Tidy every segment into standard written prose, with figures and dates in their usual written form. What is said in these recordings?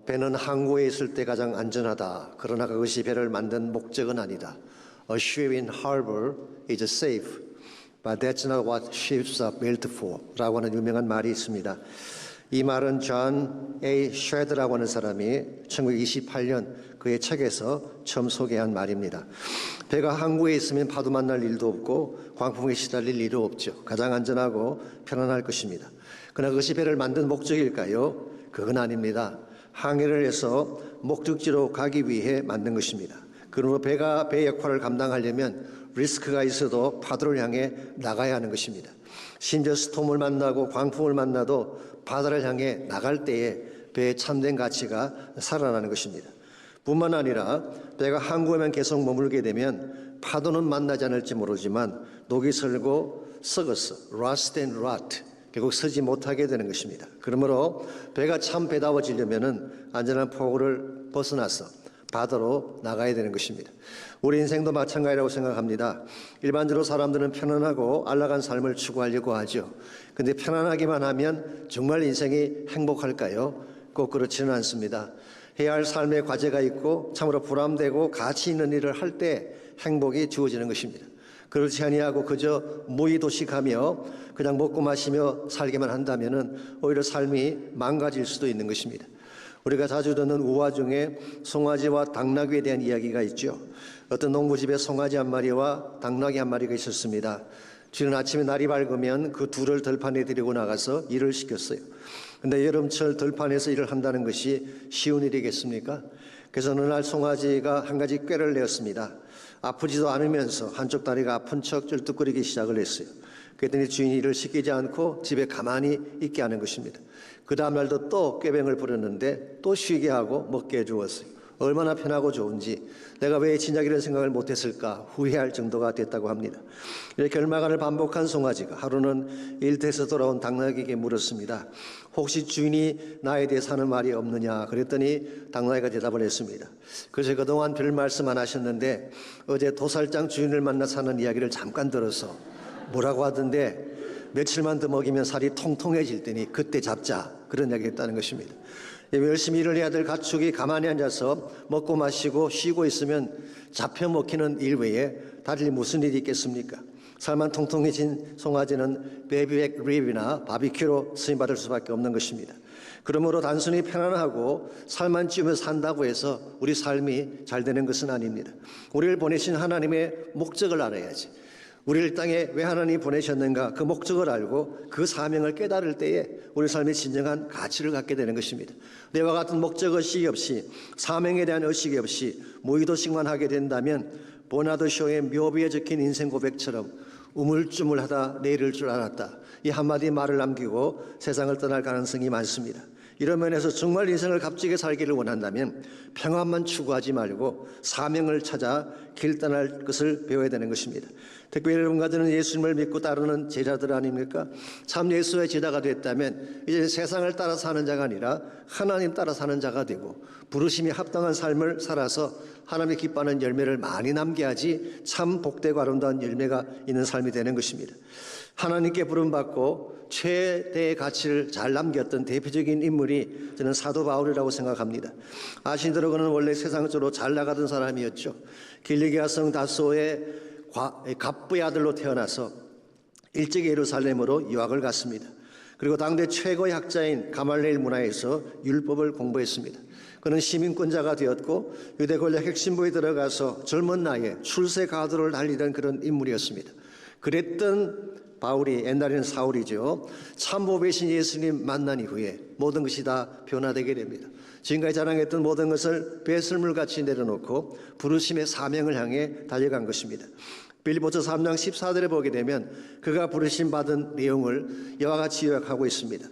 배는 항구에 있을 때 가장 안전하다. 그러나 그것이 배를 만든 목적은 아니다. A ship in harbor is safe, but that's not what ships are built for. 라고 하는 유명한 말이 있습니다. 이 말은 존 A. 쉐드라고 하는 사람이 1928년 그의 책에서 처음 소개한 말입니다. 배가 항구에 있으면 파도 만날 일도 없고 광풍에 시달릴 일도 없죠. 가장 안전하고 편안할 것입니다. 그러나 그것이 배를 만든 목적일까요? 그건 아닙니다. 항해를 해서 목적지로 가기 위해 만든 것입니다. 그러므로 배가 배 역할을 감당하려면 리스크가 있어도 파도를 향해 나가야 하는 것입니다. 심지어 스톰을 만나고 광풍을 만나도 바다를 향해 나갈 때에 배의 참된 가치가 살아나는 것입니다. 뿐만 아니라 배가 항구에만 계속 머물게 되면 파도는 만나지 않을지 모르지만 녹이 슬고 썩어서 rust and rot, 결국 서지 못하게 되는 것입니다. 그러므로 배가 참 배다워지려면 안전한 포구를 벗어나서 바다로 나가야 되는 것입니다. 우리 인생도 마찬가지라고 생각합니다. 일반적으로 사람들은 편안하고 안락한 삶을 추구하려고 하죠. 그런데 편안하기만 하면 정말 인생이 행복할까요? 꼭 그렇지는 않습니다. 해야 할 삶의 과제가 있고 참으로 보람되고 가치 있는 일을 할 때 행복이 주어지는 것입니다. 그렇지 아니하고 그저 무의도식하며 그냥 먹고 마시며 살기만 한다면 오히려 삶이 망가질 수도 있는 것입니다. 우리가 자주 듣는 우화 중에 송아지와 당나귀에 대한 이야기가 있죠. 어떤 농부집에 송아지 한 마리와 당나귀 한 마리가 있었습니다. 주는 아침에 날이 밝으면 그 둘을 들판에 데리고 나가서 일을 시켰어요. 근데 여름철 들판에서 일을 한다는 것이 쉬운 일이겠습니까? 그래서 어느 날 송아지가 한 가지 꾀를 내었습니다. 아프지도 않으면서 한쪽 다리가 아픈 척 쩔뚝거리기 시작을 했어요. 그랬더니 주인이 일을 시키지 않고 집에 가만히 있게 하는 것입니다. 그 다음 날도 또 꾀병을 부렸는데 또 쉬게 하고 먹게 해주었어요. 얼마나 편하고 좋은지 내가 왜 진작 이런 생각을 못했을까 후회할 정도가 됐다고 합니다. 이렇게 얼마간을 반복한 송아지가 하루는 일터에서 돌아온 당나귀에게 물었습니다. 혹시 주인이 나에 대해서 하는 말이 없느냐 그랬더니 당나귀가 대답을 했습니다. 그래서 그동안 별 말씀 안 하셨는데 어제 도살장 주인을 만나서 하는 이야기를 잠깐 들어서 뭐라고 하던데 며칠만 더 먹이면 살이 통통해질 테니 그때 잡자 그런 이야기 했다는 것입니다. 열심히 일을 해야 될 가축이 가만히 앉아서 먹고 마시고 쉬고 있으면 잡혀 먹히는 일 외에 다른 무슨 일이 있겠습니까? 살만 통통해진 송아지는 베이비백 립이나 바비큐로 쓰임받을 수밖에 없는 것입니다. 그러므로 단순히 편안하고 살만 찌우며 산다고 해서 우리 삶이 잘 되는 것은 아닙니다. 우리를 보내신 하나님의 목적을 알아야지. 우리를 땅에 왜 하나님이 보내셨는가 그 목적을 알고 그 사명을 깨달을 때에 우리 삶의 진정한 가치를 갖게 되는 것입니다. 내와 같은 목적의식이 없이 사명에 대한 의식이 없이 무의도식만 하게 된다면 버나드 쇼의 묘비에 적힌 인생 고백처럼 우물쭈물하다 내일을 줄 알았다 이 한마디 말을 남기고 세상을 떠날 가능성이 많습니다. 이런 면에서 정말 인생을 값지게 살기를 원한다면 평안만 추구하지 말고 사명을 찾아 길 떠날 것을 배워야 되는 것입니다. 특별히 여러분과 저는 예수님을 믿고 따르는 제자들 아닙니까? 참 예수의 제자가 됐다면 이제 세상을 따라 사는 자가 아니라 하나님 따라 사는 자가 되고 부르심이 합당한 삶을 살아서 하나님이 기뻐하는 열매를 많이 남겨야지 참 복되고 아름다운 열매가 있는 삶이 되는 것입니다. 하나님께 부름받고 최대의 가치를 잘 남겼던 대표적인 인물이 저는 사도 바울이라고 생각합니다. 아신 대로 그는 원래 세상적으로 잘 나가던 사람이었죠. 길리기아 성 다소의 갑부의 아들로 태어나서 일찍 예루살렘으로 유학을 갔습니다. 그리고 당대 최고의 학자인 가말리엘 문화에서 율법을 공부했습니다. 그는 시민권자가 되었고 유대 권력 핵심부에 들어가서 젊은 나이에 출세 가도를 달리던 그런 인물이었습니다. 그랬던 바울이 옛날에는 사울이죠. 참보배신 예수님 만난 이후에 모든 것이 다 변화되게 됩니다. 지금까지 자랑했던 모든 것을 배설물같이 내려놓고 부르심의 사명을 향해 달려간 것입니다. 빌립보서 3장 14절에 보게 되면 그가 부르심 받은 내용을 이와 같이 요약하고 있습니다.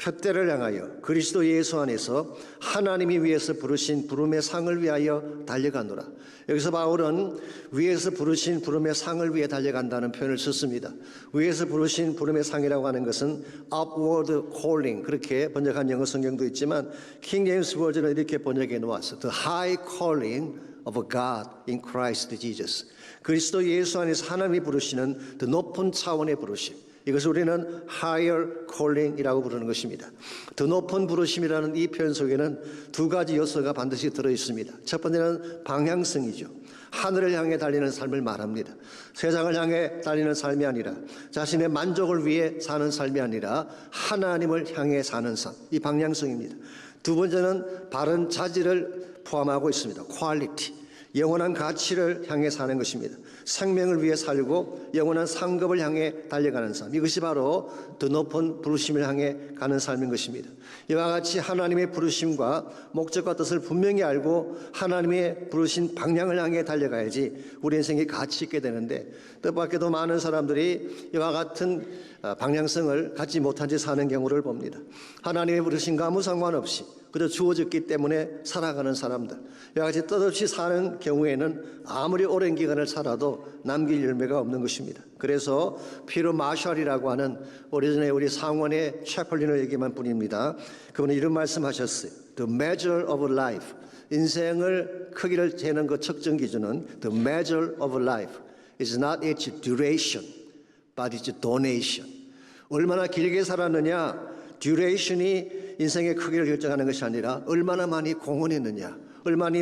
표대를 향하여 그리스도 예수 안에서 하나님이 위에서 부르신 부름의 상을 위하여 달려가노라. 여기서 바울은 위에서 부르신 부름의 상을 위해 달려간다는 표현을 썼습니다. 위에서 부르신 부름의 상이라고 하는 것은 upward calling 그렇게 번역한 영어 성경도 있지만 킹 제임스 버전은 이렇게 번역해 놓았어. The high calling of God in Christ Jesus. 그리스도 예수 안에서 하나님이 부르시는 더 높은 차원의 부르심, 이것을 우리는 higher calling이라고 부르는 것입니다. 더 높은 부르심이라는 이 표현 속에는 두 가지 요소가 반드시 들어있습니다. 첫 번째는 방향성이죠. 하늘을 향해 달리는 삶을 말합니다. 세상을 향해 달리는 삶이 아니라, 자신의 만족을 위해 사는 삶이 아니라 하나님을 향해 사는 삶, 이 방향성입니다. 두 번째는 바른 자질을 포함하고 있습니다. 퀄리티, 영원한 가치를 향해 사는 것입니다. 생명을 위해 살고 영원한 상급을 향해 달려가는 삶, 이것이 바로 더 높은 부르심을 향해 가는 삶인 것입니다. 이와 같이 하나님의 부르심과 목적과 뜻을 분명히 알고 하나님의 부르신 방향을 향해 달려가야지 우리 인생이 가치 있게 되는데, 뜻밖에도 많은 사람들이 이와 같은 방향성을 갖지 못한 채 사는 경우를 봅니다. 하나님의 부르심과 아무 상관없이 그저 주어졌기 때문에 살아가는 사람들, 이와 같이 뜻없이 사는 경우에는 아무리 오랜 기간을 살아도 남길 열매가 없는 것입니다. 그래서 피터 마샬이라고 하는 오래전에 우리 상원의 채플린을 얘기한 분입니다. 그분은 이런 말씀하셨어요. The measure of life, 인생을 크기를 재는 그 측정 기준은 The measure of life is not its duration, but its donation. 얼마나 길게 살았느냐, 듀레이션이 인생의 크기를 결정하는 것이 아니라 얼마나 많이 공헌했느냐, 얼마나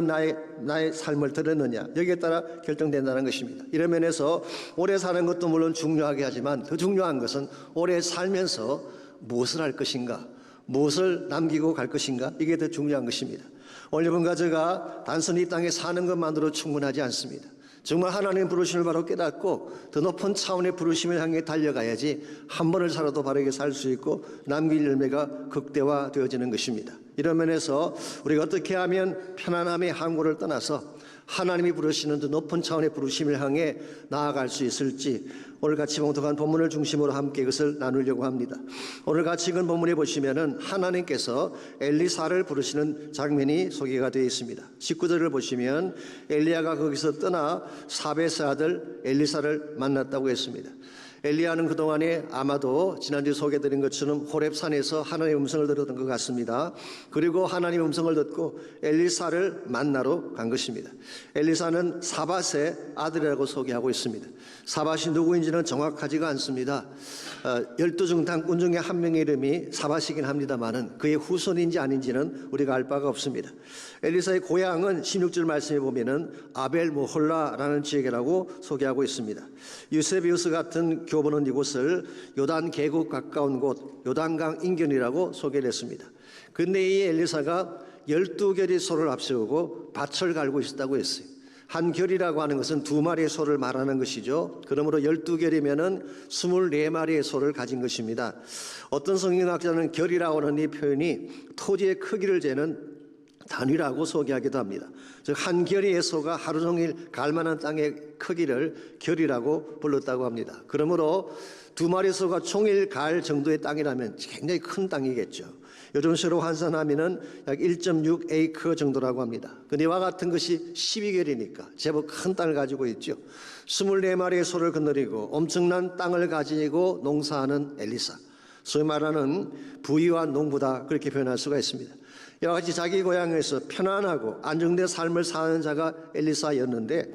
나의 삶을 들었느냐, 여기에 따라 결정된다는 것입니다. 이런 면에서 오래 사는 것도 물론 중요하게 하지만 더 중요한 것은 오래 살면서 무엇을 할 것인가, 무엇을 남기고 갈 것인가, 이게 더 중요한 것입니다. 오늘 여러분과 제가 단순히 이 땅에 사는 것만으로 충분하지 않습니다. 정말 하나님의 부르심을 바로 깨닫고 더 높은 차원의 부르심을 향해 달려가야지 한 번을 살아도 바르게 살 수 있고 남길 열매가 극대화되어지는 것입니다. 이런 면에서 우리가 어떻게 하면 편안함의 항구를 떠나서 하나님이 부르시는 더 높은 차원의 부르심을 향해 나아갈 수 있을지 오늘 같이 봉독한 본문을 중심으로 함께 이것을 나누려고 합니다. 오늘 같이 읽은 본문에 보시면은 하나님께서 엘리사를 부르시는 장면이 소개가 되어 있습니다. 19절을 보시면 엘리야가 거기서 떠나 사벳의 아들 엘리사를 만났다고 했습니다. 엘리야는 그동안에 아마도 지난주에 소개드린 것처럼 호렙산에서 하나님의 음성을 들었던 것 같습니다. 그리고 하나님의 음성을 듣고 엘리사를 만나러 간 것입니다. 엘리사는 사밧의 아들이라고 소개하고 있습니다. 사밧이 누구인지는 정확하지가 않습니다. 12중당꾼 중에 한 명의 이름이 사밧이긴 합니다만은 그의 후손인지 아닌지는 우리가 알 바가 없습니다. 엘리사의 고향은 16절 말씀에 보면은 아벨 모홀라라는 지역이라고 소개하고 있습니다. 유세비우스 같은 교본은 이곳을 요단 계곡 가까운 곳 요단강 인근이라고 소개를 했습니다. 근데 이 엘리사가 12결의 소를 앞세우고 밭을 갈고 있었다고 했어요. 한 결이라고 하는 것은 2마리의 소를 말하는 것이죠. 그러므로 12결이면은 24마리의 소를 가진 것입니다. 어떤 성경학자는 결이라고 하는 이 표현이 토지의 크기를 재는 단위라고 소개하기도 합니다. 즉 한 결의 소가 하루 종일 갈 만한 땅의 크기를 결이라고 불렀다고 합니다. 그러므로 2마리 소가 종일 갈 정도의 땅이라면 굉장히 큰 땅이겠죠. 요즘 시로 환산하면은 약 1.6 에이커 정도라고 합니다. 근데 이와 같은 것이 12결이니까 제법 큰 땅을 가지고 있죠. 24마리의 소를 거느리고 엄청난 땅을 가지고 농사하는 엘리사, 소위 말하는 부유한 농부다, 그렇게 표현할 수가 있습니다. 이와 같이 자기 고향에서 편안하고 안정된 삶을 사는 자가 엘리사였는데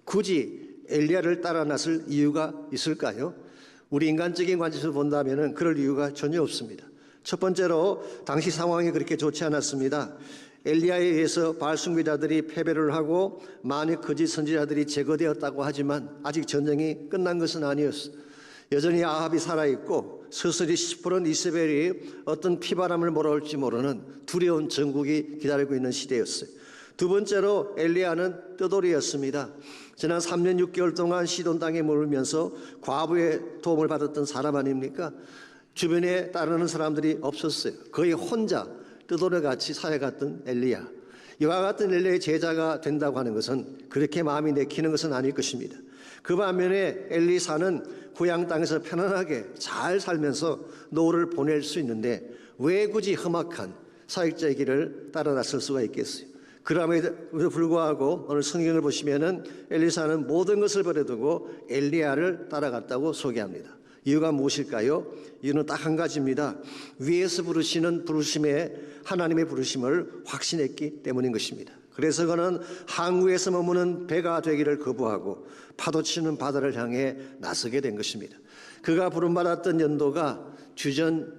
굳이 엘리야를 따라 나설 이유가 있을까요? 우리 인간적인 관점에서 본다면 그럴 이유가 전혀 없습니다. 첫 번째로 당시 상황이 그렇게 좋지 않았습니다. 엘리야에 의해서 바알 숭배자들이 패배를 하고 많은 거짓 선지자들이 제거되었다고 하지만 아직 전쟁이 끝난 것은 아니었습니다. 여전히 아합이 살아있고 서서히 시푸른 이세벨이 어떤 피바람을 몰아올지 모르는 두려운 전국이 기다리고 있는 시대였어요. 두 번째로 엘리야는 떠돌이였습니다. 지난 3년 6개월 동안 시돈 땅에 머물면서 과부의 도움을 받았던 사람 아닙니까? 주변에 따르는 사람들이 없었어요. 거의 혼자 떠돌이같이 살아갔던 엘리야. 이와 같은 엘리야의 제자가 된다고 하는 것은 그렇게 마음이 내키는 것은 아닐 것입니다. 그 반면에 엘리사는 고향 땅에서 편안하게 잘 살면서 노후를 보낼 수 있는데 왜 굳이 험악한 사역자의 길을 따라 나설 수가 있겠어요? 그럼에도 불구하고 오늘 성경을 보시면은 엘리사는 모든 것을 버려두고 엘리야를 따라갔다고 소개합니다. 이유가 무엇일까요? 이유는 딱 한 가지입니다. 위에서 부르시는 부르심에 하나님의 부르심을 확신했기 때문인 것입니다. 그래서 그는 항구에서 머무는 배가 되기를 거부하고 파도치는 바다를 향해 나서게 된 것입니다. 그가 부름받았던 연도가 주전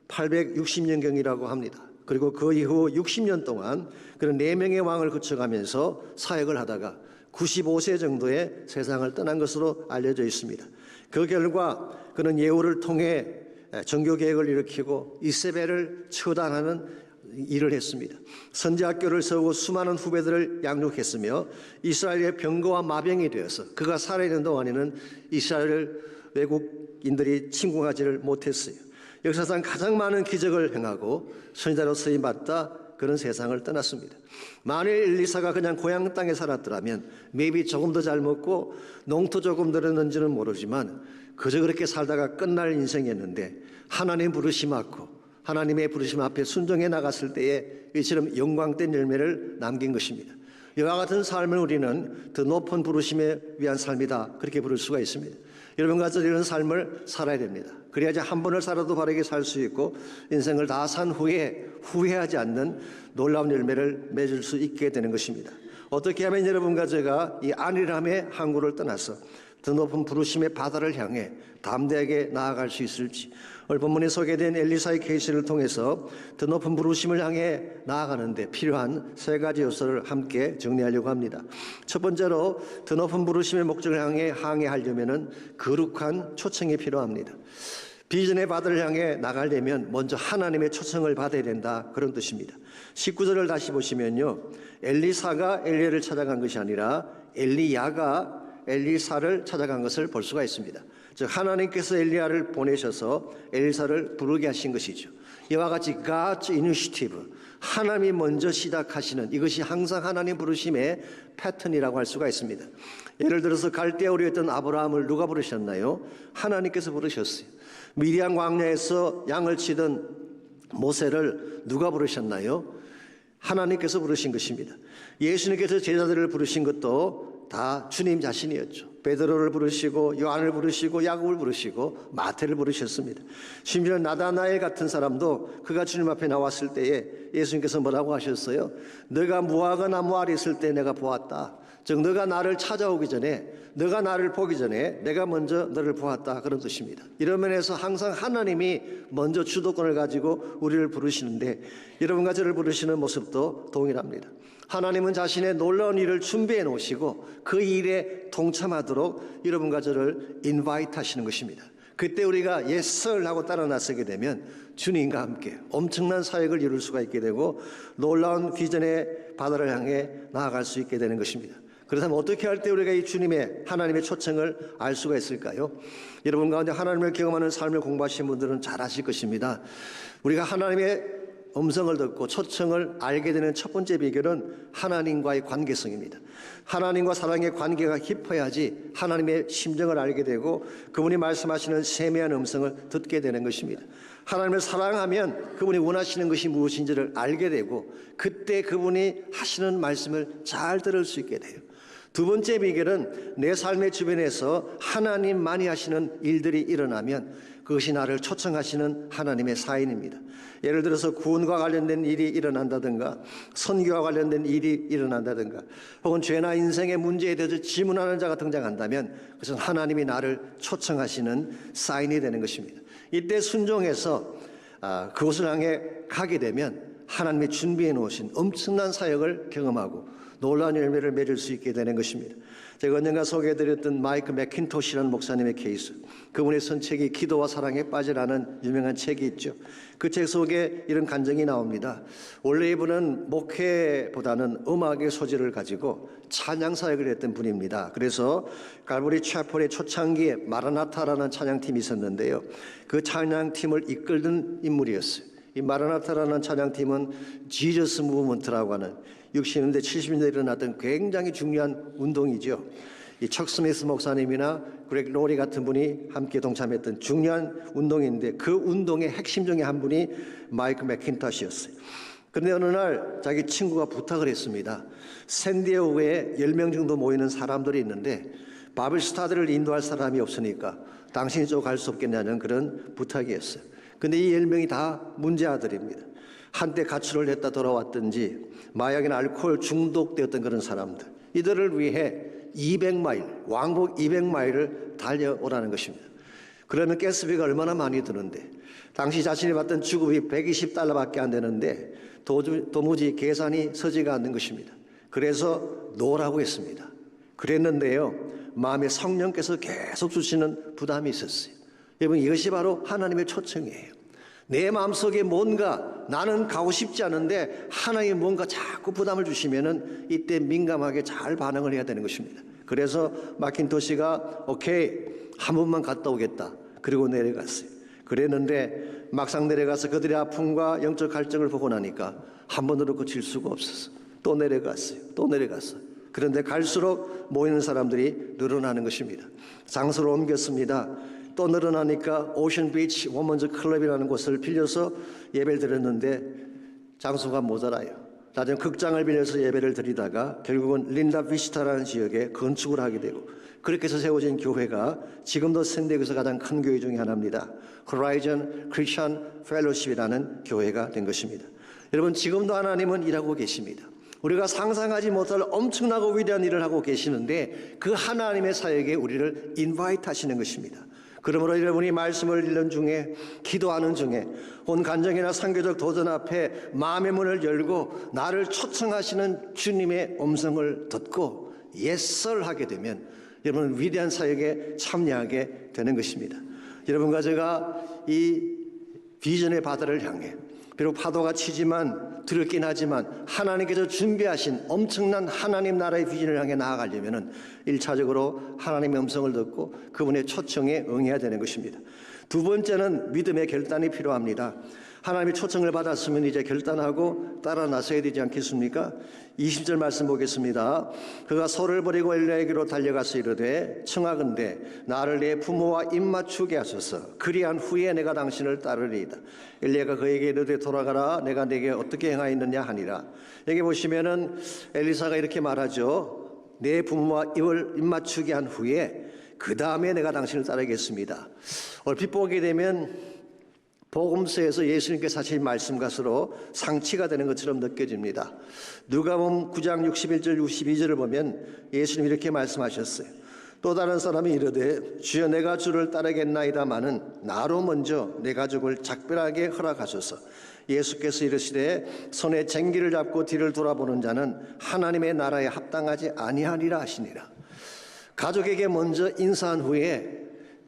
860년경이라고 합니다. 그리고 그 이후 60년 동안 그는 4명의 왕을 거쳐가면서 사역을 하다가 95세 정도에 세상을 떠난 것으로 알려져 있습니다. 그 결과 그는 예후를 통해 정교개혁을 일으키고 이세벨을 처단하는 일을 했습니다. 선지학교를 세우고 수많은 후배들을 양육했으며 이스라엘의 병거와 마병이 되어서 그가 살아있는 동안에는 이스라엘 외국인들이 침공하지를 못했어요. 역사상 가장 많은 기적을 행하고 선지자로 쓰임받다 그런 세상을 떠났습니다. 만일 엘리사가 그냥 고향 땅에 살았더라면 maybe 조금 더 잘 먹고 농토 조금 들었는지는 모르지만 그저 그렇게 살다가 끝날 인생이었는데 하나님 부르심 않고 하나님의 부르심 앞에 순종해 나갔을 때에 이처럼 영광된 열매를 남긴 것입니다. 이와 같은 삶을 우리는 더 높은 부르심에 위한 삶이다 그렇게 부를 수가 있습니다. 여러분과 저 이런 삶을 살아야 됩니다. 그래야지 한 번을 살아도 바르게 살 수 있고 인생을 다 산 후에 후회하지 않는 놀라운 열매를 맺을 수 있게 되는 것입니다. 어떻게 하면 여러분과 제가 이 안일함의 항구를 떠나서 더 높은 부르심의 바다를 향해 담대하게 나아갈 수 있을지, 오늘 본문에 소개된 엘리사의 케이스를 통해서 더 높은 부르심을 향해 나아가는데 필요한 3가지 요소를 함께 정리하려고 합니다. 첫 번째로 더 높은 부르심의 목적을 향해 항해하려면 거룩한 초청이 필요합니다. 비전의 바다를 향해 나가려면 먼저 하나님의 초청을 받아야 된다 그런 뜻입니다. 19절을 다시 보시면요, 엘리사가 엘리야를 찾아간 것이 아니라 엘리야가 엘리사를 찾아간 것을 볼 수가 있습니다. 즉 하나님께서 엘리야를 보내셔서 엘리사를 부르게 하신 것이죠. 이와 같이 God's initiative, 하나님이 먼저 시작하시는 이것이 항상 하나님 부르심의 패턴이라고 할 수가 있습니다. 예를 들어서 갈대아 우리였던 아브라함을 누가 부르셨나요? 하나님께서 부르셨어요. 미디안 광야에서 양을 치던 모세를 누가 부르셨나요? 하나님께서 부르신 것입니다. 예수님께서 제자들을 부르신 것도 다 주님 자신이었죠. 베드로를 부르시고 요한을 부르시고 야곱을 부르시고 마태를 부르셨습니다. 심지어 나다나엘 같은 사람도 그가 주님 앞에 나왔을 때에 예수님께서 뭐라고 하셨어요? 너가 무화과 나무 아래 있을 때 내가 보았다. 즉 너가 나를 찾아오기 전에, 너가 나를 보기 전에 내가 먼저 너를 보았다 그런 뜻입니다. 이런 면에서 항상 하나님이 먼저 주도권을 가지고 우리를 부르시는데 여러분과 저를 부르시는 모습도 동일합니다. 하나님은 자신의 놀라운 일을 준비해 놓으시고 그 일에 동참하도록 여러분과 저를 인바이트 하시는 것입니다. 그때 우리가 yes sir 하고 따라 나서게 되면 주님과 함께 엄청난 사역을 이룰 수가 있게 되고 놀라운 비전의 바다를 향해 나아갈 수 있게 되는 것입니다. 그렇다면 어떻게 할 때 우리가 이 주님의 하나님의 초청을 알 수가 있을까요? 여러분 가운데 하나님을 경험하는 삶을 공부하신 분들은 잘 아실 것입니다. 우리가 하나님의 음성을 듣고 초청을 알게 되는 첫 번째 비결은 하나님과의 관계성입니다. 하나님과 사랑의 관계가 깊어야지 하나님의 심정을 알게 되고 그분이 말씀하시는 세미한 음성을 듣게 되는 것입니다. 하나님을 사랑하면 그분이 원하시는 것이 무엇인지를 알게 되고 그때 그분이 하시는 말씀을 잘 들을 수 있게 돼요. 두 번째 비결은 내 삶의 주변에서 하나님만이 하시는 일들이 일어나면 그것이 나를 초청하시는 하나님의 사인입니다. 예를 들어서 구원과 관련된 일이 일어난다든가 선교와 관련된 일이 일어난다든가 혹은 죄나 인생의 문제에 대해서 질문하는 자가 등장한다면 그것은 하나님이 나를 초청하시는 사인이 되는 것입니다. 이때 순종해서 그곳을 향해 가게 되면 하나님이 준비해 놓으신 엄청난 사역을 경험하고 놀라운 열매를 맺을 수 있게 되는 것입니다. 제가 언젠가 소개해드렸던 마이크 맥킨토시라는 목사님의 케이스, 그분의 선책이 기도와 사랑에 빠지라는 유명한 책이 있죠. 그 책 속에 이런 간증이 나옵니다. 원래 이분은 목회보다는 음악의 소질을 가지고 찬양 사역을 했던 분입니다. 그래서 갈보리 채플의 초창기에 마라나타라는 찬양팀이 있었는데요, 그 찬양팀을 이끌던 인물이었어요. 이 마라나타라는 찬양팀은 지저스 무브먼트라고 하는 60년대 70년대에 일어났던 굉장히 중요한 운동이죠. 이 척 스미스 목사님이나 그렉 로리 같은 분이 함께 동참했던 중요한 운동인데 그 운동의 핵심 중에 한 분이 마이크 맥킨토시였어요. 그런데 어느 날 자기 친구가 부탁을 했습니다. 샌디에고에 10명 정도 모이는 사람들이 있는데 바벨 스타들을 인도할 사람이 없으니까 당신이 좀 갈 수 없겠냐는 그런 부탁이었어요. 근데 이 10명이 다 문제아들입니다. 한때 가출을 했다 돌아왔든지 마약이나 알코올 중독되었던 그런 사람들, 이들을 위해 200마일, 왕복 200마일을 달려오라는 것입니다. 그러면 가스비가 얼마나 많이 드는데, 당시 자신이 받던 주급이 $120밖에 안 되는데 도무지 계산이 서지가 않는 것입니다. 그래서 노라고 했습니다. 그랬는데요, 마음에 성령께서 계속 주시는 부담이 있었어요. 여러분, 이것이 바로 하나님의 초청이에요. 내 마음속에 뭔가 나는 가고 싶지 않은데 하나님이 뭔가 자꾸 부담을 주시면은 이때 민감하게 잘 반응을 해야 되는 것입니다. 그래서 마킨토시가 오케이, 한 번만 갔다 오겠다. 그리고 내려갔어요. 그랬는데 막상 내려가서 그들의 아픔과 영적 갈증을 보고 나니까 한 번으로 그칠 수가 없었어. 또 내려갔어요. 또 내려갔어요. 그런데 갈수록 모이는 사람들이 늘어나는 것입니다. 장소를 옮겼습니다. 또 늘어나니까 오션 비치 워먼즈 클럽이라는 곳을 빌려서 예배를 드렸는데 장소가 모자라요. 나중에 극장을 빌려서 예배를 드리다가 결국은 린다 비스타라는 지역에 건축을 하게 되고, 그렇게 해서 세워진 교회가 지금도 샌디에고에서 가장 큰 교회 중에 하나입니다. 호라이즌 크리스천 펠로십이라는 교회가 된 것입니다. 여러분, 지금도 하나님은 일하고 계십니다. 우리가 상상하지 못할 엄청나고 위대한 일을 하고 계시는데 그 하나님의 사역에 우리를 인바이트 하시는 것입니다. 그러므로 여러분이 말씀을 읽는 중에, 기도하는 중에, 온 간정이나 상교적 도전 앞에 마음의 문을 열고 나를 초청하시는 주님의 음성을 듣고 예설 하게 되면 여러분은 위대한 사역에 참여하게 되는 것입니다. 여러분과 제가 이 비전의 바다를 향해, 비록 파도가 치지만 두렵긴 하지만 하나님께서 준비하신 엄청난 하나님 나라의 비전을 향해 나아가려면 1차적으로 하나님의 음성을 듣고 그분의 초청에 응해야 되는 것입니다. 두 번째는 믿음의 결단이 필요합니다. 하나님의 초청을 받았으면 이제 결단하고 따라 나서야 되지 않겠습니까? 20절 말씀 보겠습니다. 그가 소를 버리고 엘리야에게로 달려가서 이르되 청하건대 나를 내 부모와 입맞추게 하소서. 그리한 후에 내가 당신을 따르리이다. 엘리야가 그에게 이르되 돌아가라, 내가 내게 어떻게 행하였느냐 하니라. 여기 보시면은 엘리사가 이렇게 말하죠. 내 부모와 입맞추게 한 후에 그 다음에 내가 당신을 따르겠습니다. 얼핏 보게 되면 복음서에서 예수님께서 하신 말씀 것으로 상치가 되는 것처럼 느껴집니다. 누가복음 9장 61절 62절을 보면 예수님이 이렇게 말씀하셨어요. 또 다른 사람이 이르되 주여 내가 주를 따르겠나이다마는 나로 먼저 내 가족을 작별하게 허락하소서. 예수께서 이르시되 손에 쟁기를 잡고 뒤를 돌아보는 자는 하나님의 나라에 합당하지 아니하리라 하시니라. 가족에게 먼저 인사한 후에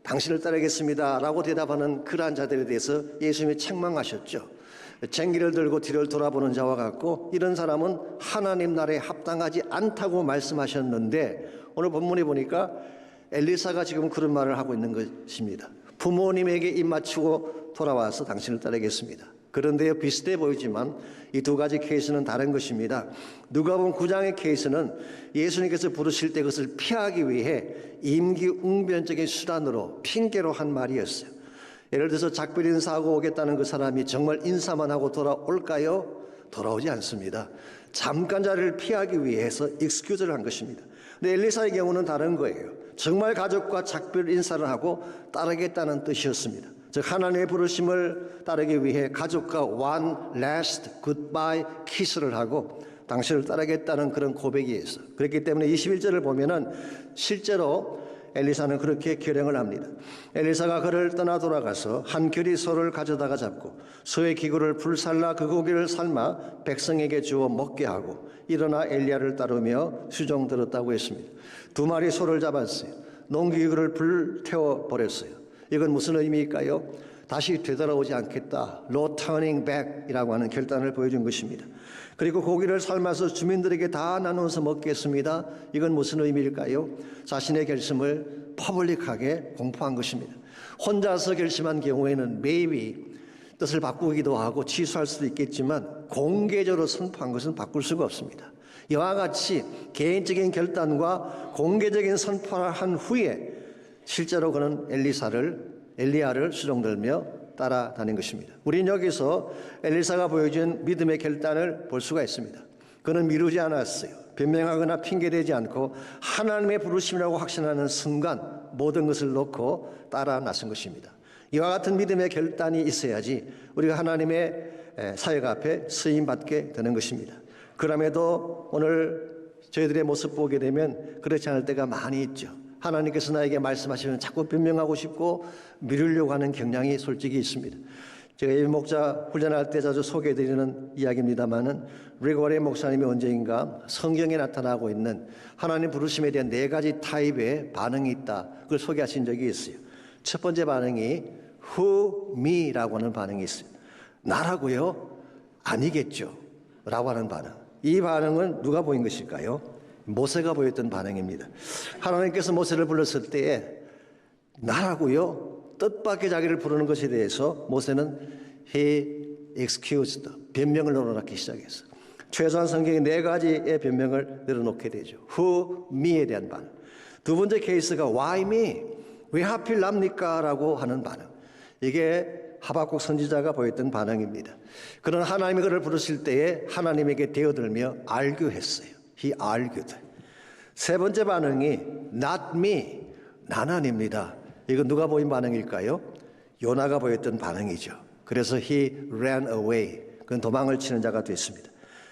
당신을 따르겠습니다 라고 대답하는 그러한 자들에 대해서 예수님이 책망하셨죠. 쟁기를 들고 뒤를 돌아보는 자와 같고 이런 사람은 하나님 나라에 합당하지 않다고 말씀하셨는데 오늘 본문에 보니까 엘리사가 지금 그런 말을 하고 있는 것입니다. 부모님에게 입 맞추고 돌아와서 당신을 따르겠습니다. 그런데요, 비슷해 보이지만 이 두 가지 케이스는 다른 것입니다. 누가복음 9장의 케이스는 예수님께서 부르실 때 그것을 피하기 위해 임기응변적인 수단으로 핑계로 한 말이었어요. 예를 들어서 작별 인사하고 오겠다는 그 사람이 정말 인사만 하고 돌아올까요? 돌아오지 않습니다. 잠깐 자리를 피하기 위해서 익스큐즈를 한 것입니다. 근데 엘리사의 경우는 다른 거예요. 정말 가족과 작별 인사를 하고 따르겠다는 뜻이었습니다. 즉 하나님의 부르심을 따르기 위해 가족과 one last goodbye kiss를 하고 당신을 따르겠다는 그런 고백이 있어요. 그렇기 때문에 21절을 보면은 실제로 엘리사는 그렇게 결행을 합니다. 엘리사가 그를 떠나 돌아가서 한 겨리 소를 가져다가 잡고 소의 기구를 불살라 그 고기를 삶아 백성에게 주어 먹게 하고 일어나 엘리야를 따르며 수종 들었다고 했습니다. 두 마리 소를 잡았어요. 농기구를 불태워 버렸어요. 이건 무슨 의미일까요? 다시 되돌아오지 않겠다. No turning back이라고 하는 결단을 보여준 것입니다. 그리고 고기를 삶아서 주민들에게 다 나눠서 먹겠습니다. 이건 무슨 의미일까요? 자신의 결심을 퍼블릭하게 공포한 것입니다. 혼자서 결심한 경우에는 maybe 뜻을 바꾸기도 하고 취소할 수도 있겠지만 공개적으로 선포한 것은 바꿀 수가 없습니다. 이와 같이 개인적인 결단과 공개적인 선포를 한 후에 실제로 그는 엘리야를 수종들며 따라다닌 것입니다. 우리는 여기서 엘리사가 보여준 믿음의 결단을 볼 수가 있습니다. 그는 미루지 않았어요. 변명하거나 핑계대지 않고 하나님의 부르심이라고 확신하는 순간 모든 것을 놓고 따라 나선 것입니다. 이와 같은 믿음의 결단이 있어야지 우리가 하나님의 사역 앞에 쓰임받게 되는 것입니다. 그럼에도 오늘 저희들의 모습 보게 되면 그렇지 않을 때가 많이 있죠. 하나님께서 나에게 말씀하시면 자꾸 변명하고 싶고 미루려고 하는 경향이 솔직히 있습니다. 제가 이 목자 훈련할 때 자주 소개해드리는 이야기입니다마는 리고레 목사님이 언제인가 성경에 나타나고 있는 하나님 부르심에 대한 4가지 타입의 반응이 있다. 그걸 소개하신 적이 있어요. 첫 번째 반응이 who, me라고 하는 반응이 있어요. 나라고요? 아니겠죠. 라고 하는 반응. 이 반응은 누가 보인 것일까요? 모세가 보였던 반응입니다. 하나님께서 모세를 불렀을 때에 나라고요? 뜻밖의 자기를 부르는 것에 대해서 모세는 he excused, 변명을 늘어놓기 시작했어요. 최소한 성경에 4가지의 변명을 늘어놓게 되죠. who, me에 대한 반응. 두 번째 케이스가 why me? 왜 하필 납니까? 라고 하는 반응. 이게 하박국 선지자가 보였던 반응입니다. 그런 하나님이 그를 부르실 때에 하나님에게 대어들며 argu했어요. He argued. 세 번째 반응이 not me, 난 아닙니다. 이건 누가 보인 반응일까요? 요나가 보였던 반응이죠. 그래서 he ran away. 그건 도망을 치는 자가 됐습니다.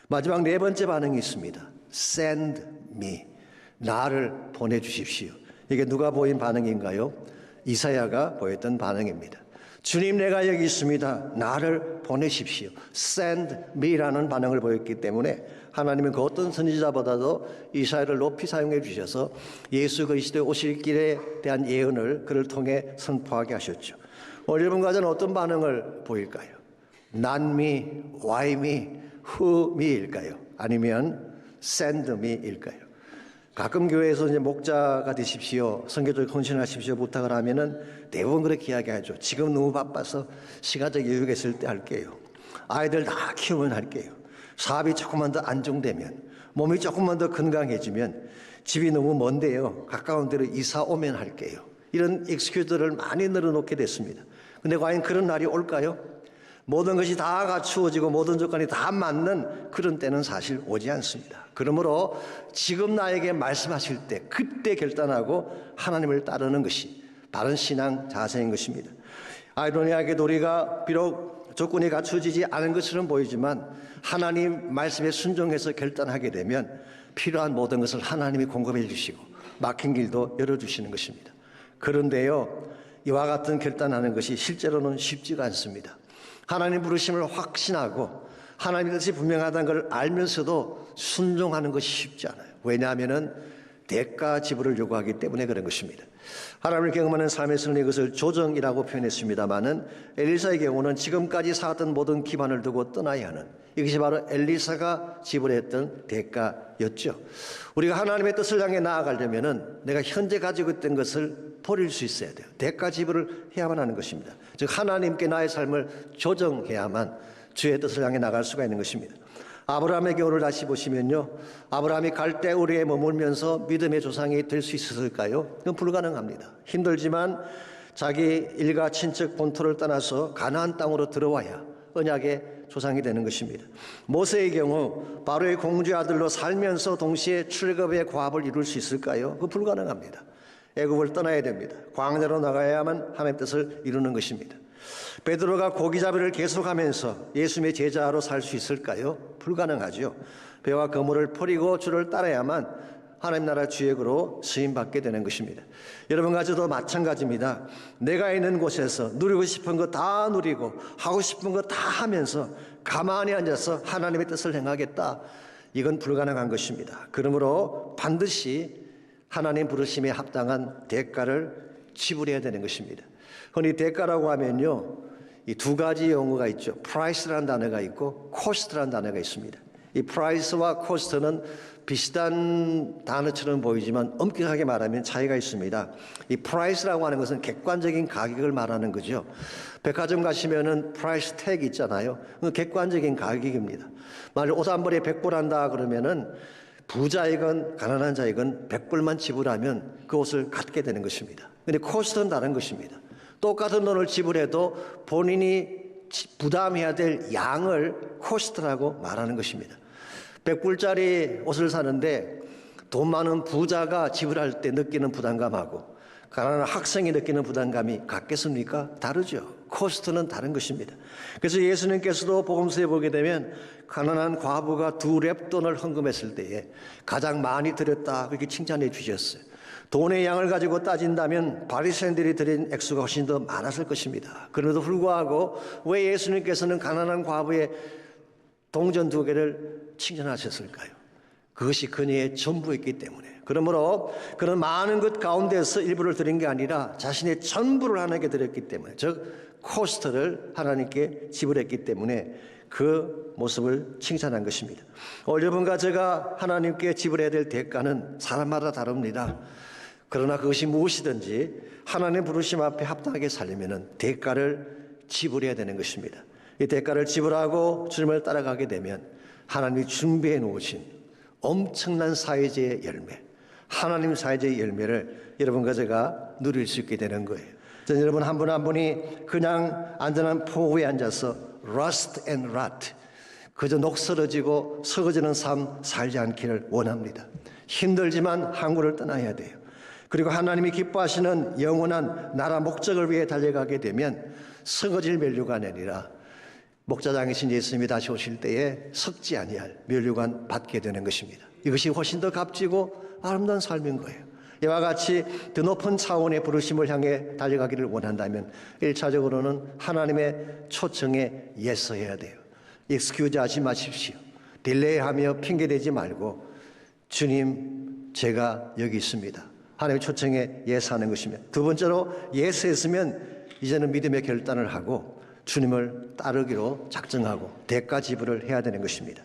마지막 4번째 반응이 있습니다. send me, 나를 보내주십시오. 이게 누가 보인 반응인가요? 이사야가 보였던 반응입니다. 주님, 내가 여기 있습니다. 나를 보내십시오. send me라는 반응을 보였기 때문에 하나님은 그 어떤 선지자보다도 이사야를 높이 사용해 주셔서 예수 그리스도의 오실 길에 대한 예언을 그를 통해 선포하게 하셨죠. 오늘 여러분 가정은 어떤 반응을 보일까요? not me, why me, who me일까요? 아니면 send me일까요? 가끔 교회에서 이제 목자가 되십시오, 선교적으로 헌신하십시오 부탁을 하면은 대부분 그렇게 이야기하죠. 지금 너무 바빠서 시간적 여유가 있을 때 할게요. 아이들 다 키우면 할게요. 사업이 조금만 더 안정되면, 몸이 조금만 더 건강해지면, 집이 너무 먼데요, 가까운 데로 이사 오면 할게요. 이런 익스큐즈들을 많이 늘어놓게 됐습니다. 근데 과연 그런 날이 올까요? 모든 것이 다 갖추어지고 모든 조건이 다 맞는 그런 때는 사실 오지 않습니다. 그러므로 지금 나에게 말씀하실 때 그때 결단하고 하나님을 따르는 것이 바른 신앙 자세인 것입니다. 아이러니하게도 우리가 비록 조건이 갖추어지지 않은 것처럼 보이지만 하나님 말씀에 순종해서 결단하게 되면 필요한 모든 것을 하나님이 공급해 주시고 막힌 길도 열어주시는 것입니다. 그런데요, 이와 같은 결단하는 것이 실제로는 쉽지가 않습니다. 하나님 부르심을 확신하고 하나님의 뜻이 분명하다는 걸 알면서도 순종하는 것이 쉽지 않아요. 왜냐하면 대가 지불을 요구하기 때문에 그런 것입니다. 하나님을 경험하는 삶에서는 이것을 조정이라고 표현했습니다마는 엘리사의 경우는 지금까지 쌓았던 모든 기반을 두고 떠나야 하는, 이것이 바로 엘리사가 지불했던 대가였죠. 우리가 하나님의 뜻을 향해 나아가려면 내가 현재 가지고 있던 것을 버릴 수 있어야 돼요. 대가 지불을 해야만 하는 것입니다. 즉 하나님께 나의 삶을 조정해야만 주의 뜻을 향해 나갈 수가 있는 것입니다. 아브라함의 경우를 다시 보시면요, 아브라함이 갈대우르에 머물면서 믿음의 조상이 될 수 있었을까요? 그건 불가능합니다. 힘들지만 자기 일가 친척 본토를 떠나서 가나안 땅으로 들어와야 언약의 조상이 되는 것입니다. 모세의 경우 바로의 공주의 아들로 살면서 동시에 출애굽의 과업을 이룰 수 있을까요? 그건 불가능합니다. 애굽을 떠나야 됩니다. 광야로 나가야만 하나님의 뜻을 이루는 것입니다. 베드로가 고기잡이를 계속하면서 예수님의 제자로 살 수 있을까요? 불가능하죠. 배와 그물을 버리고 주를 따라야만 하나님 나라 주역으로 쓰임받게 되는 것입니다. 여러분과 저도 마찬가지입니다. 내가 있는 곳에서 누리고 싶은 거 다 누리고 하고 싶은 거 다 하면서 가만히 앉아서 하나님의 뜻을 행하겠다, 이건 불가능한 것입니다. 그러므로 반드시 하나님 부르심에 합당한 대가를 지불해야 되는 것입니다. 흔히 대가라고 하면요, 이 2가지 용어가 있죠. price라는 단어가 있고 cost라는 단어가 있습니다. 이 price와 cost는 비슷한 단어처럼 보이지만 엄격하게 말하면 차이가 있습니다. 이 price라고 하는 것은 객관적인 가격을 말하는 거죠. 백화점 가시면은 price tag 있잖아요. 그 객관적인 가격입니다. 만약 옷 한 벌에 100불 한다 그러면은 부자이건 가난한 자이건 100불만 지불하면 그 옷을 갖게 되는 것입니다. 그런데 코스트는 다른 것입니다. 똑같은 돈을 지불해도 본인이 부담해야 될 양을 코스트라고 말하는 것입니다. 100불짜리 옷을 사는데 돈 많은 부자가 지불할 때 느끼는 부담감하고 가난한 학생이 느끼는 부담감이 같겠습니까? 다르죠. 코스트는 다른 것입니다. 그래서 예수님께서도 복음서에 보게 되면 가난한 과부가 2렙돈을 헌금했을 때에 가장 많이 드렸다 그렇게 칭찬해 주셨어요. 돈의 양을 가지고 따진다면 바리새인들이 드린 액수가 훨씬 더 많았을 것입니다. 그럼에도 불구하고 왜 예수님께서는 가난한 과부의 동전 2개를 칭찬하셨을까요? 그것이 그녀의 전부였기 때문에. 그러므로 그런 많은 것 가운데서 일부를 드린 게 아니라 자신의 전부를 하나님께 드렸기 때문에, 즉 코스트를 하나님께 지불했기 때문에 그 모습을 칭찬한 것입니다. 여러분과 제가 하나님께 지불해야 될 대가는 사람마다 다릅니다. 그러나 그것이 무엇이든지 하나님 부르심 앞에 합당하게 살려면 대가를 지불해야 되는 것입니다. 이 대가를 지불하고 주님을 따라가게 되면 하나님이 준비해 놓으신 엄청난 사회제의 열매, 하나님 사회제의 열매를 여러분과 제가 누릴 수 있게 되는 거예요. 저는 여러분 한 분 한 분이 그냥 안전한 포구에 앉아서 rust and rot, 그저 녹슬어지고 썩어지는 삶 살지 않기를 원합니다. 힘들지만 항구를 떠나야 돼요. 그리고 하나님이 기뻐하시는 영원한 나라 목적을 위해 달려가게 되면 썩어질 면류가 아니라 목자장이신 예수님이 다시 오실 때에 썩지 아니할 면류관 받게 되는 것입니다. 이것이 훨씬 더 값지고 아름다운 삶인 거예요. 이와 같이 더 높은 차원의 부르심을 향해 달려가기를 원한다면 1차적으로는 하나님의 초청에 예서해야 돼요. excuse 하지 마십시오. 딜레이하며 핑계대지 말고 주님 제가 여기 있습니다. 하나님의 초청에 예서하는 것이며, 두 번째로 예서했으면 이제는 믿음의 결단을 하고 주님을 따르기로 작정하고 대가 지불을 해야 되는 것입니다.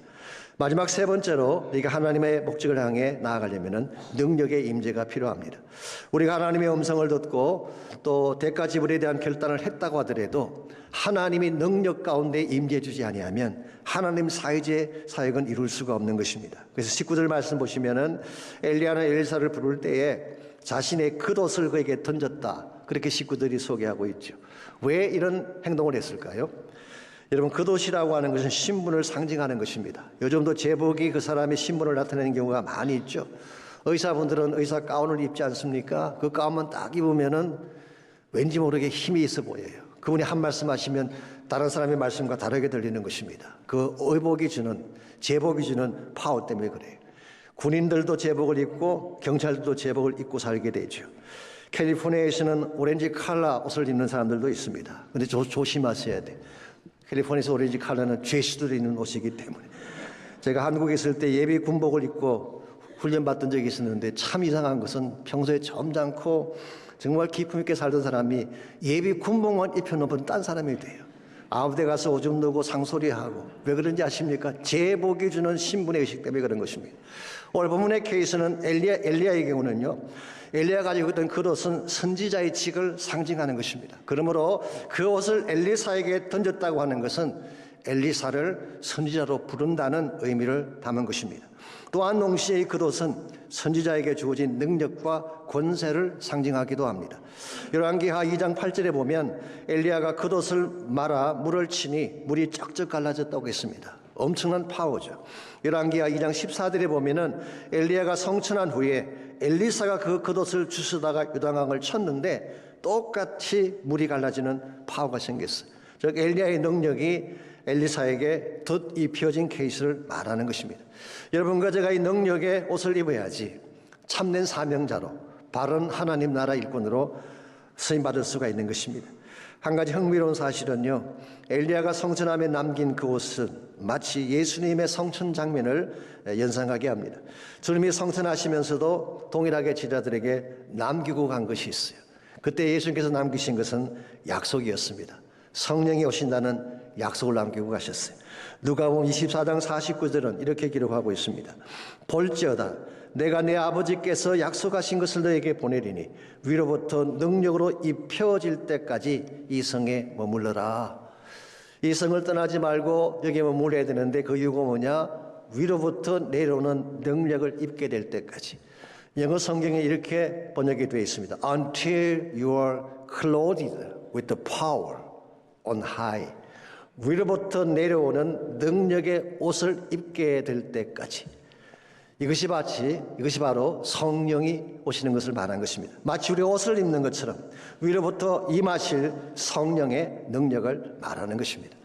마지막 세 번째로 우리가 하나님의 목적을 향해 나아가려면 능력의 임재가 필요합니다. 우리가 하나님의 음성을 듣고 또 대가 지불에 대한 결단을 했다고 하더라도 하나님이 능력 가운데 임재해 주지 아니하면 하나님 사회제 사역은 이룰 수가 없는 것입니다. 그래서 19절 말씀 보시면은 엘리야는 엘리사를 부를 때에 자신의 겉옷을 그에게 던졌다, 그렇게 식구들이 소개하고 있죠. 왜 이런 행동을 했을까요? 여러분, 겉옷이라고 하는 것은 신분을 상징하는 것입니다. 요즘도 제복이 그 사람의 신분을 나타내는 경우가 많이 있죠. 의사분들은 의사 가운을 입지 않습니까? 그 가운만 딱 입으면은 왠지 모르게 힘이 있어 보여요. 그분이 한 말씀 하시면 다른 사람의 말씀과 다르게 들리는 것입니다. 그 의복이 주는, 제복이 주는 파워 때문에 그래요. 군인들도 제복을 입고 경찰들도 제복을 입고 살게 되죠. 캘리포니아에서는 오렌지 칼라 옷을 입는 사람들도 있습니다. 그런데 조심하셔야 돼요. 캘리포니아에서 오렌지 칼라는 죄수들이 입는 옷이기 때문에. 제가 한국에 있을 때 예비 군복을 입고 훈련받던 적이 있었는데 참 이상한 것은 평소에 점잖고 정말 기품 있게 살던 사람이 예비 군복만 입혀놓으면 딴 사람이 돼요. 아무데 가서 오줌 누고 상소리하고. 왜 그런지 아십니까? 제복이 주는 신분의 의식 때문에 그런 것입니다. 오늘 본문의 케이스는 엘리야의 경우는요, 엘리야가 가지고 있던 그 옷은 선지자의 직을 상징하는 것입니다. 그러므로 그 옷을 엘리사에게 던졌다고 하는 것은 엘리사를 선지자로 부른다는 의미를 담은 것입니다. 또한 동시에 그 옷은 선지자에게 주어진 능력과 권세를 상징하기도 합니다. 열왕기하 2장 8절에 보면 엘리야가 그 옷을 말아 물을 치니 물이 쩍쩍 갈라졌다고 했습니다. 엄청난 파워죠. 열왕기하 2장 14절에 보면은 엘리야가 성천한 후에 엘리사가 그 겉옷을 주스다가 요단강을 쳤는데 똑같이 물이 갈라지는 파워가 생겼어요. 즉 엘리야의 능력이 엘리사에게 덧입혀진 케이스를 말하는 것입니다. 여러분과 제가 이 능력의 옷을 입어야지 참된 사명자로, 바른 하나님 나라 일꾼으로 쓰임받을 수가 있는 것입니다. 한 가지 흥미로운 사실은요, 엘리야가 성천함에 남긴 그 옷은 마치 예수님의 성천 장면을 연상하게 합니다. 주님이 성천하시면서도 동일하게 제자들에게 남기고 간 것이 있어요. 그때 예수님께서 남기신 것은 약속이었습니다. 성령이 오신다는 약속을 남기고 가셨어요. 누가복음 24장 49절은 이렇게 기록하고 있습니다. 볼지어다 내가 내 아버지께서 약속하신 것을 너에게 보내리니 위로부터 능력으로 입혀질 때까지 이 성에 머물러라. 이 성을 떠나지 말고 여기에 머물러야 되는데 그 이유가 뭐냐? 위로부터 내려오는 능력을 입게 될 때까지. 영어 성경에 이렇게 번역이 되어 있습니다. Until you are clothed with the power on high. 위로부터 내려오는 능력의 옷을 입게 될 때까지. 이것이 바로 성령이 오시는 것을 말한 것입니다. 마치 우리 옷을 입는 것처럼 위로부터 임하실 성령의 능력을 말하는 것입니다.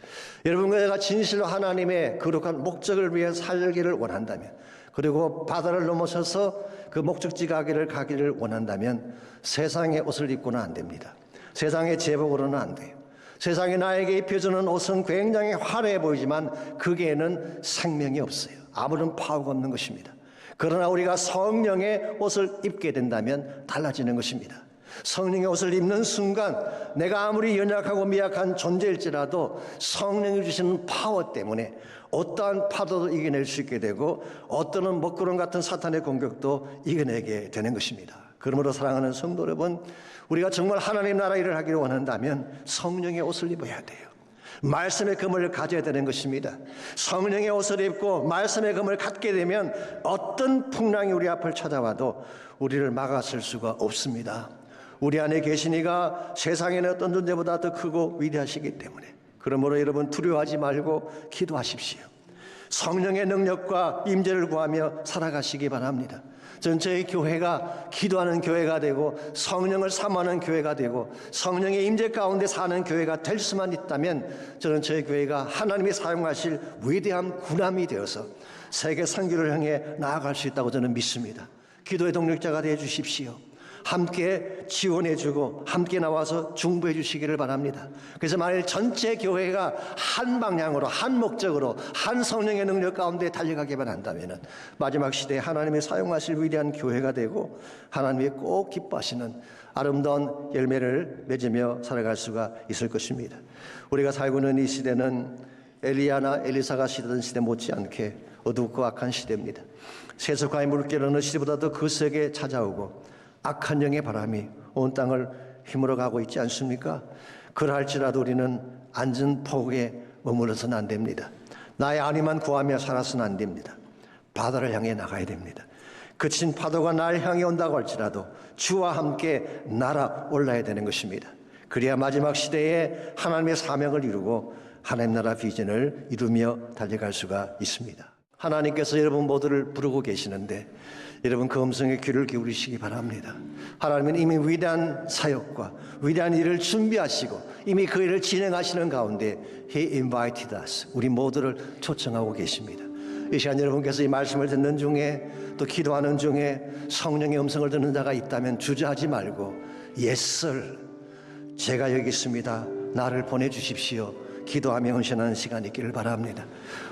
여러분과 제가 진실로 하나님의 거룩한 목적을 위해 살기를 원한다면, 그리고 바다를 넘어서서 그 목적지 가기를 원한다면 세상의 옷을 입고는 안 됩니다. 세상의 제복으로는 안 돼요. 세상에 나에게 입혀주는 옷은 굉장히 화려해 보이지만 거기에는 생명이 없어요. 아무런 파워가 없는 것입니다. 그러나 우리가 성령의 옷을 입게 된다면 달라지는 것입니다. 성령의 옷을 입는 순간 내가 아무리 연약하고 미약한 존재일지라도 성령이 주시는 파워 때문에 어떠한 파도도 이겨낼 수 있게 되고 어떤 먹구름 같은 사탄의 공격도 이겨내게 되는 것입니다. 그러므로 사랑하는 성도 여러분, 우리가 정말 하나님 나라 일을 하기를 원한다면 성령의 옷을 입어야 돼요. 말씀의 금을 가져야 되는 것입니다. 성령의 옷을 입고 말씀의 금을 갖게 되면 어떤 풍랑이 우리 앞을 찾아와도 우리를 막아설 수가 없습니다. 우리 안에 계신 이가 세상에는 어떤 존재보다 더 크고 위대하시기 때문에, 그러므로 여러분 두려워하지 말고 기도하십시오. 성령의 능력과 임재를 구하며 살아가시기 바랍니다. 저는 저희 교회가 기도하는 교회가 되고 성령을 사모하는 교회가 되고 성령의 임재 가운데 사는 교회가 될 수만 있다면 저는 저희 교회가 하나님이 사용하실 위대한 군함이 되어서 세계 선교를 향해 나아갈 수 있다고 저는 믿습니다. 기도의 동력자가 되어 주십시오. 함께 지원해주고 함께 나와서 중보해 주시기를 바랍니다. 그래서 만일 전체 교회가 한 방향으로, 한 목적으로, 한 성령의 능력 가운데 달려가기만 한다면 마지막 시대에 하나님이 사용하실 위대한 교회가 되고 하나님이 꼭 기뻐하시는 아름다운 열매를 맺으며 살아갈 수가 있을 것입니다. 우리가 살고 있는 이 시대는 엘리야나 엘리사가 시대던 시대 못지않게 어둡고 악한 시대입니다. 세속과의 물결 어느 시대보다 더 거세게 찾아오고 악한 영의 바람이 온 땅을 휘물어 가고 있지 않습니까? 그러할지라도 우리는 앉은 폭에 머물러서는 안 됩니다. 나의 안위만 구하며 살아서는 안 됩니다. 바다를 향해 나가야 됩니다. 그친 파도가 날 향해 온다고 할지라도 주와 함께 날아올라야 되는 것입니다. 그래야 마지막 시대에 하나님의 사명을 이루고 하나님 나라 비전을 이루며 달려갈 수가 있습니다. 하나님께서 여러분 모두를 부르고 계시는데 여러분 그 음성에 귀를 기울이시기 바랍니다. 하나님은 이미 위대한 사역과 위대한 일을 준비하시고 이미 그 일을 진행하시는 가운데 He invited us, 우리 모두를 초청하고 계십니다. 이 시간 여러분께서 이 말씀을 듣는 중에 또 기도하는 중에 성령의 음성을 듣는 자가 있다면 주저하지 말고 Yes sir, 제가 여기 있습니다. 나를 보내주십시오. 기도하며 헌신하는 시간이 있기를 바랍니다.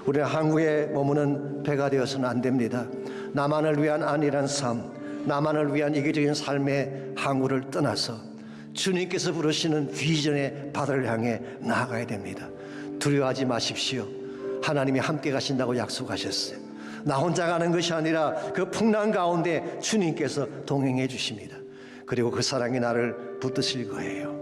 우리는 한국에 머무는 배가 되어서는 안 됩니다. 나만을 위한 안일한 삶, 나만을 위한 이기적인 삶의 항구를 떠나서 주님께서 부르시는 비전의 바다를 향해 나아가야 됩니다. 두려워하지 마십시오. 하나님이 함께 가신다고 약속하셨어요. 나 혼자 가는 것이 아니라 그 풍랑 가운데 주님께서 동행해 주십니다. 그리고 그 사랑이 나를 붙드실 거예요.